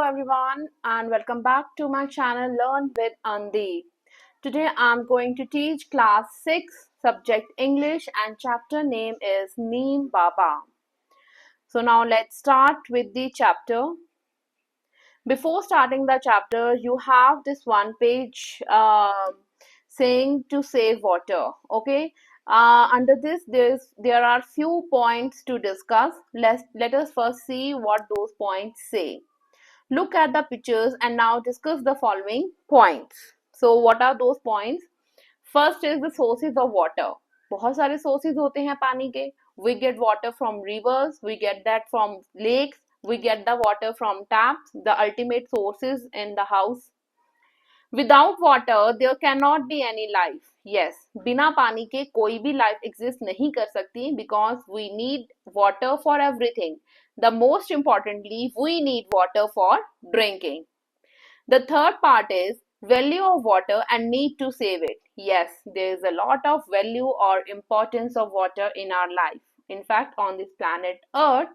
everyone and welcome back to my channel Learn with Andeep. Today I'm going to teach class 6 subject English and chapter name is Neem Baba. So now let's start with the chapter. Before starting the chapter you have this one page saying to save water. Okay. Under this there are few points to discuss. Let us first see what those points say. Look at the pictures and now discuss the following points. So what are those points? First is the sources of water. बहुत सारे sources होते हैं पानी के. We get water from rivers, we get that from lakes, we get the water from taps, the ultimate sources in the house. Without water there cannot be any life. Yes, बिना पानी के कोई भी life exist नहीं कर सकती because we need water for everything. The most importantly, we need water for drinking. The third part is value of water and need to save it. Yes, there is a lot of value or importance of water in our life. In fact, on this planet Earth,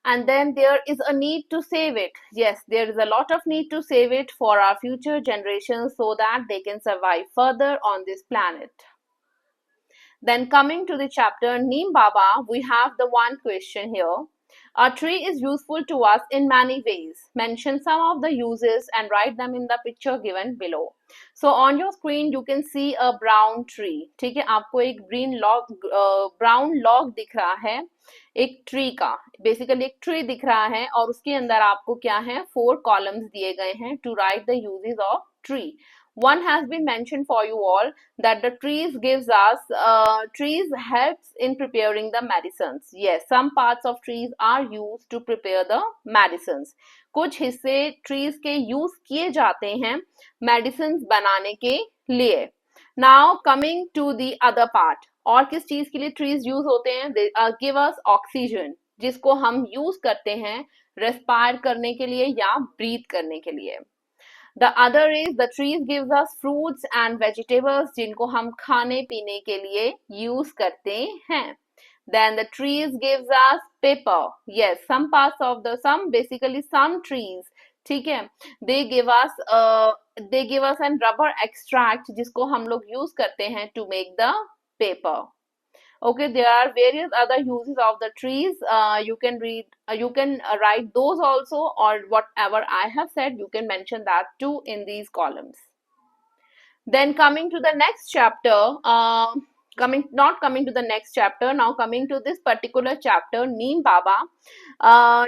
and then there is a need to save it. Yes, there is a lot of need to save it for our future generations so that they can survive further on this planet. Then coming to the chapter Neem Baba, we have the one question here. A tree is useful to us in many ways. Mention some of the uses and write them in the picture given below. So on your screen you can see a brown tree. ठीक है, आपको एक brown log दिख रहा है एक tree का. Basically एक ट्री दिख रहा है और उसके अंदर आपको क्या है 4 कॉलम्स दिए गए हैं to write the uses of tree. One has been mentioned for you all that the trees helps in preparing the medicines. Yes, some parts of trees are used to prepare the medicines. कुछ हिस्से trees के use किए जाते हैं medicines बनाने के लिए. Now coming to the other part. और किस चीज के लिए trees use होते हैं? They give us oxygen, जिसको हम use करते हैं respire करने के लिए या breathe करने के लिए. The other is the trees gives us fruits and vegetables जिनको हम खाने पीने के लिए use करते हैं. Then the trees gives us paper. Yes, some trees, ठीक है, they give us an rubber extract जिसको हम लोग use करते हैं to make the paper. Okay, there are various other uses of the trees. You can write those also, or whatever I have said, you can mention that too in these columns. Then coming to the next chapter, not coming to the next chapter, now coming to this particular chapter, Neem Baba.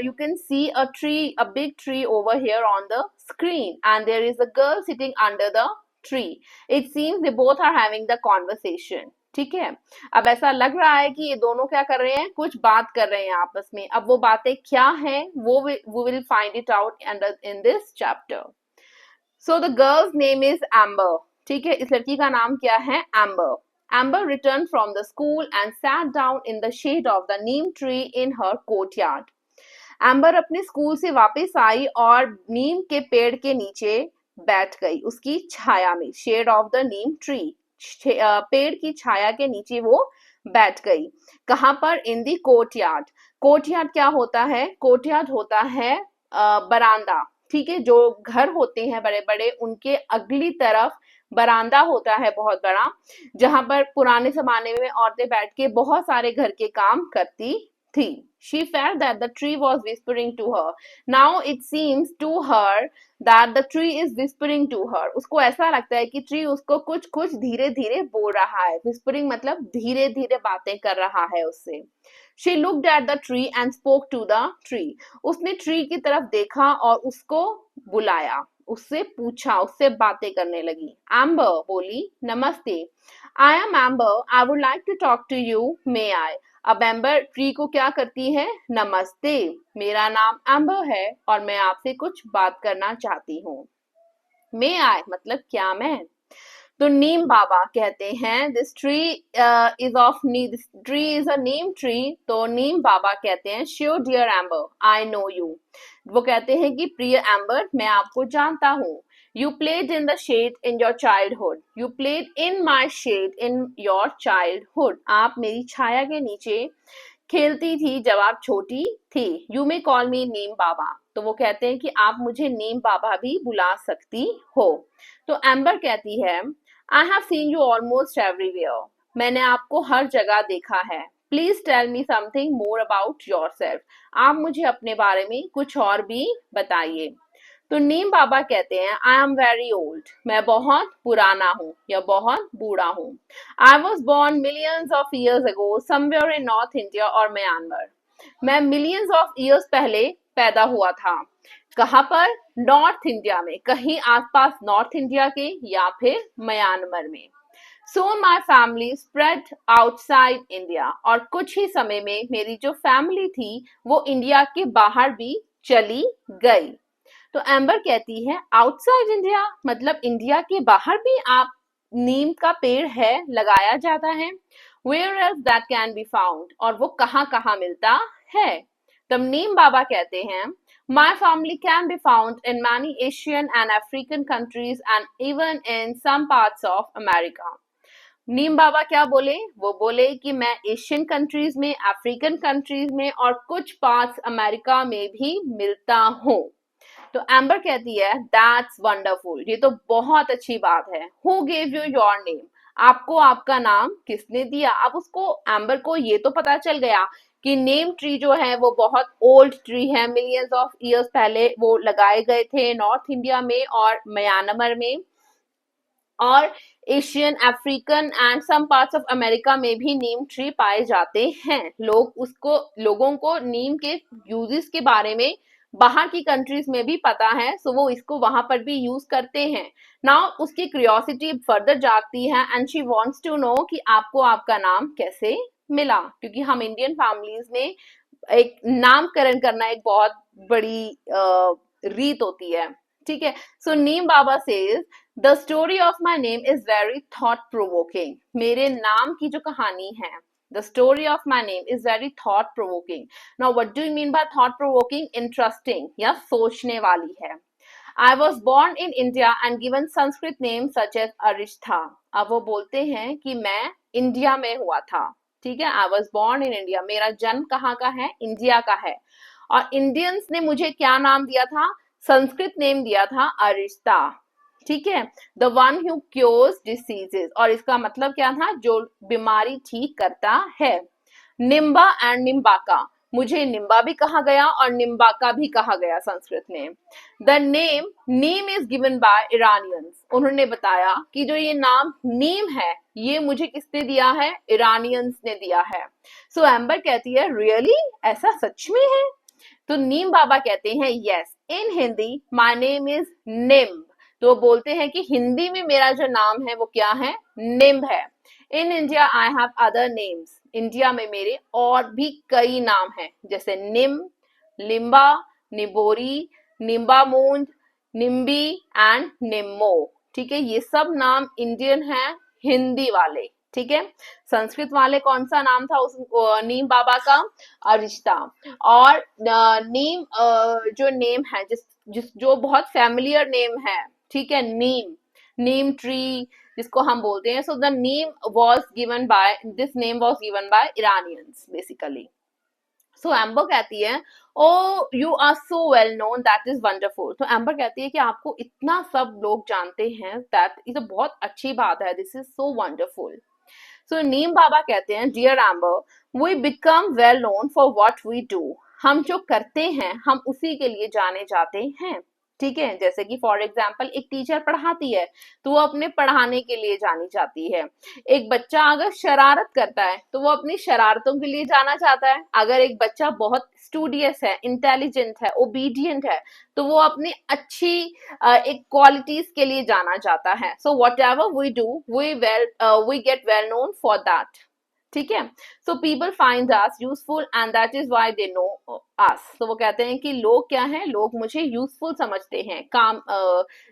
You can see a tree, a big tree over here on the screen, and there is a girl sitting under the tree. It seems they both are having the conversation. ठीक है, अब ऐसा लग रहा है कि ये दोनों क्या कर रहे हैं, कुछ बात कर रहे हैं आपस में. अब वो बातें क्या हैं वो will find it out in this chapter. So the girls name is Amber. ठीक है, इस लड़की का नाम क्या है, Amber. Amber return from the school and sat down in the shade of the neem tree in her courtyard. Amber अपने school से वापस आई और नीम के पेड़ के नीचे बैठ गई, उसकी छाया में. Shade of the neem tree, पेड़ की छाया के नीचे वो बैठ गई. कहां पर, इन दी कोर्टयार्ड. कोर्टयार्ड क्या होता है, कोर्टयार्ड होता है बरामदा. ठीक है, जो घर होते हैं बड़े बड़े उनके अगली तरफ बरामदा होता है बहुत बड़ा, जहां पर पुराने जमाने में औरतें बैठ के बहुत सारे घर के काम करती थी. She felt that the tree was whispering to her. Now it seems to her that the tree is whispering to her. उसको ऐसा लगता है कि ट्री उसको कुछ कुछ धीरे धीरे बोल रहा है. Whispering मतलब धीरे धीरे बातें कर रहा है उससे. She looked at the tree and spoke to the tree. उसने ट्री की तरफ देखा और उसको बुलाया, उससे पूछा, उससे बातें करने लगी. Amber बोली, नमस्ते. I am Amber. I would like to talk to you. May I? अब एम्बर ट्री को क्या करती है, नमस्ते, मेरा नाम एम्बर है और मैं आपसे कुछ बात करना चाहती हूँ. मे आई मतलब क्या मैं. तो नीम बाबा कहते हैं this tree is a neem tree. तो नीम बाबा कहते हैं sure dear Amber I know you. वो कहते हैं कि प्रिय एम्बर मैं आपको जानता हूँ. You played in the shade in your childhood. You played in my shade in your childhood. आप मेरी छाया के नीचे खेलती थी जब आप छोटी थी. You may call me Neem Baba. तो वो कहते हैं कि आप मुझे नीम बाबा भी बुला सकती हो। तो एम्बर कहती है, I have seen you almost everywhere, मैंने आपको हर जगह देखा है। Please tell me something more about yourself, आप मुझे अपने बारे में कुछ और भी बताइए। तो नीम बाबा कहते हैं, आई एम वेरी ओल्ड, मैं बहुत पुराना हूँ या बहुत बूढ़ा हूँ। आई was born millions of years ago somewhere in north India और म्यांमार, मैं मिलियंस ऑफ ईयर्स पहले पैदा हुआ था। कहाँ पर? नॉर्थ इंडिया में, कहीं आसपास नॉर्थ इंडिया के या फिर म्यांमार में। Soon my family spread outside India, और कुछ ही समय में मेरी जो फैमिली थी वो इंडिया के बाहर भी चली गई। तो एम्बर कहती है, आउटसाइड इंडिया मतलब इंडिया के बाहर भी आप नीम का पेड़ है, लगाया जाता है। Where else that can be found, और वो कहाँ कहाँ मिलता है। तब नीम बाबा कहते हैं, my family can be found in many Asian and African countries and even in some parts of America. Neem Baba क्या बोले? वो बोले कि मैं एशियन कंट्रीज में, अफ्रीकन कंट्रीज में और कुछ पार्ट्स अमेरिका में भी मिलता हूँ। तो एम्बर कहती है, दैट्स वंडरफुल, ये तो बहुत अच्छी बात है। Who gave you your name, आपको आपका नाम किसने दिया? अब उसको, एम्बर को ये तो पता चल गया कि नेम ट्री जो है वो बहुत ओल्ड ट्री है, मिलियंस ऑफ ईयर्स पहले वो लगाए गए थे नॉर्थ इंडिया में और म्यांमार में, और Asian, African and some parts of America में भी नीम ट्री पाए जाते हैं। लोगों को नीम के यूजेस के बारे में बाहर की कंट्रीज में भी पता है, सो वो इसको वहां पर भी यूज करते हैं। नाउ उसकी क्यूरियोसिटी फर्दर जागती है and she wants to know कि आपको आपका नाम कैसे मिला, क्योंकि हम इंडियन फैमिलीज में एक नामकरण करना एक बहुत बड़ी रीत होती है। ठीक है, so Neem Baba says, the story of my name is very thought provoking, मेरे नाम की जो कहानी है, the story of my name is very thought provoking. Now what do you mean by thought provoking? Interesting या सोचने वाली है। I was born in India and given Sanskrit name such as Arishta. अब वो बोलते हैं कि मैं इंडिया में हुआ था। ठीक है, I was born in India, मेरा जन्म कहाँ का है? इंडिया का है। और इंडियंस ने मुझे क्या नाम दिया था? संस्कृत नेम दिया था अरिष्ता। ठीक है, the one who cures diseases, और इसका मतलब क्या था? जो बीमारी ठीक करता है। निम्बा एंड निम्बाका, मुझे निम्बा भी कहा गया और निम्बाका भी कहा गया संस्कृत में। The Neem is given by Iranians, उन्होंने बताया कि जो ये नाम नीम है ये मुझे किसने दिया है? ईरानियंस ने दिया है। सो एम्बर कहती है, रियली, ऐसा सच में है? तो नीम बाबा कहते हैं, yes, in Hindi my name is Nimb, तो बोलते हैं कि हिंदी में मेरा जो नाम है वो क्या है? निम्ब है। In India I have other names, India में मेरे और भी कई नाम हैं, जैसे निम, लिम्बा, निबोरी, निम्बामूंज, निम्बी एंड निम्मो। ठीक है, ये सब नाम इंडियन है, हिंदी वाले। ठीक है, संस्कृत वाले कौन सा नाम था उस नीम बाबा का? अरिष्ता। और नीम जो नेम है, जो बहुत फैमिलियर नेम है, ठीक है, नीम ट्री जिसको हम बोलते हैं, so the name was given by, this name was given by Iranians basically. So Amber कहती है, oh you are so well known, that is wonderful. तो एम्बर कहती है कि आपको इतना सब लोग जानते हैं, दैट इज बहुत अच्छी बात है, this is so wonderful. So Neem Baba कहते हैं, dear Amber, we become well known for what we do, हम जो करते हैं हम उसी के लिए जाने जाते हैं। ठीक है, जैसे कि फॉर एग्जाम्पल एक टीचर पढ़ाती है तो वो अपने पढ़ाने के लिए जानी जाती है। एक बच्चा अगर शरारत करता है तो वो अपनी शरारतों के लिए जाना चाहता है। अगर एक बच्चा बहुत स्टूडियस है, इंटेलिजेंट है, ओबीडियंट है, तो वो अपनी अच्छी एक क्वालिटीज के लिए जाना चाहता है। So whatever we do we get well known for that. ठीक है, so people find us useful and that is why they know us. तो वो कहते हैं कि लोग क्या हैं? लोग मुझे यूजफुल समझते हैं,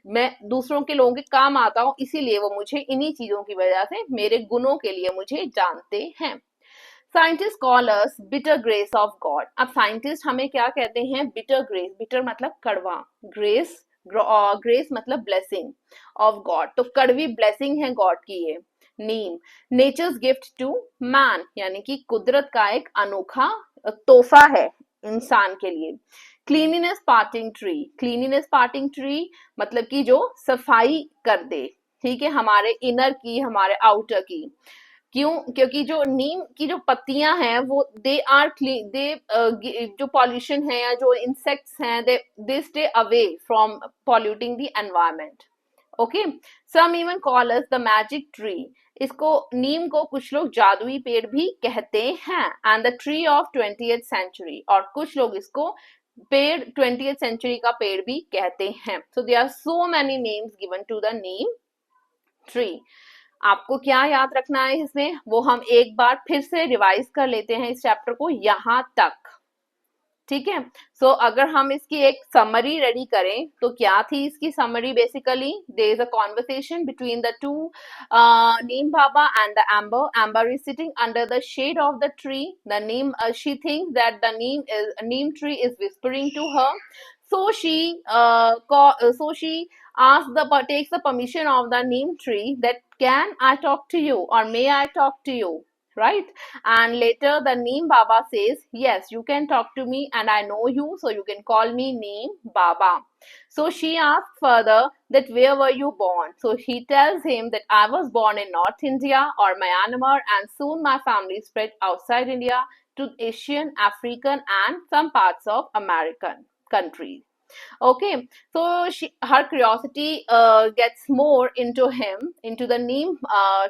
मैं दूसरों के लोगों के काम आता हूँ, इसीलिए वो मुझे इन्हीं चीजों की वजह से, मेरे गुणों के लिए मुझे जानते हैं। Scientist call us bitter grace of God. अब साइंटिस्ट हमें क्या कहते हैं? बिटर ग्रेस, बिटर मतलब कड़वा, ग्रेस मतलब ब्लेसिंग ऑफ गॉड, तो कड़वी ब्लेसिंग है गॉड की ये नीम। नेचर्स गिफ्ट टू मैन, यानी कि कुदरत का एक अनोखा तोहफा है इंसान के लिए। Cleanliness parting tree, cleanliness parting tree मतलब कि जो सफाई कर दे, ठीक है, हमारे इनर की, हमारे आउटर की। क्यों? क्योंकि जो नीम की जो पत्तियां हैं वो दे आर क्लीन, दे जो पॉल्यूशन है या जो इंसेक्ट्स हैं they stay away from polluting the environment. Okay, some even call us the magic tree, इसको नीम को कुछ लोग जादुई पेड़ भी कहते हैं, and the tree of 20th century, और कुछ लोग इसको पेड़ 20th सेंचुरी का पेड़ भी कहते हैं। So there are so many names given to the neem tree. आपको क्या याद रखना है इसमें, वो हम एक बार फिर से रिवाइज कर लेते हैं इस चैप्टर को यहां तक, ठीक है। सो अगर हम इसकी एक समरी रेडी करें तो क्या थी इसकी summary, basically there is a conversation between the two, neem baba and the amber is sitting under the shade of the tree, the neem, she thinks that the neem tree is whispering to her, so she takes the permission of the neem tree that can I talk to you, or may I talk to you, right? And later the neem baba says, yes, you can talk to me and I know you, so you can call me neem baba. So she asks further that where were you born, so he tells him that I was born in North India or Myanmar, and soon my family spread outside India to Asian, African and some parts of American countries. Okay, so her curiosity gets more into him, into the neem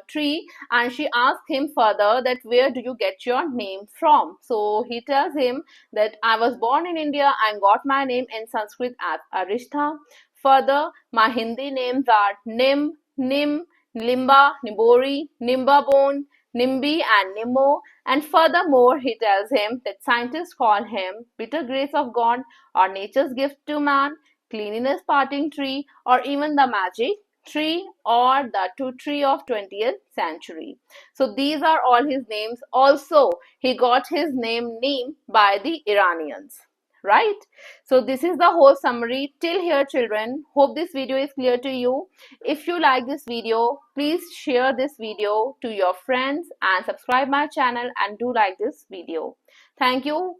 tree, and she asks him further that where do you get your name from. So he tells him that I was born in India and got my name in Sanskrit as Arishtha. Further, my Hindi names are Nim, Nim, Limba, Nibori, Nimbabone, Nimbi and Nimmo. And furthermore, he tells him that scientists call him bitter grace of God, or nature's gift to man, cleanliness parting tree, or even the magic tree, or the tree of 20th century. So these are all his names. Also, he got his name Neem by the Iranians, right? So this is the whole summary till here, children. Hope this video is clear to you. If you like this video, please share this video to your friends and subscribe my channel and do like this video. Thank you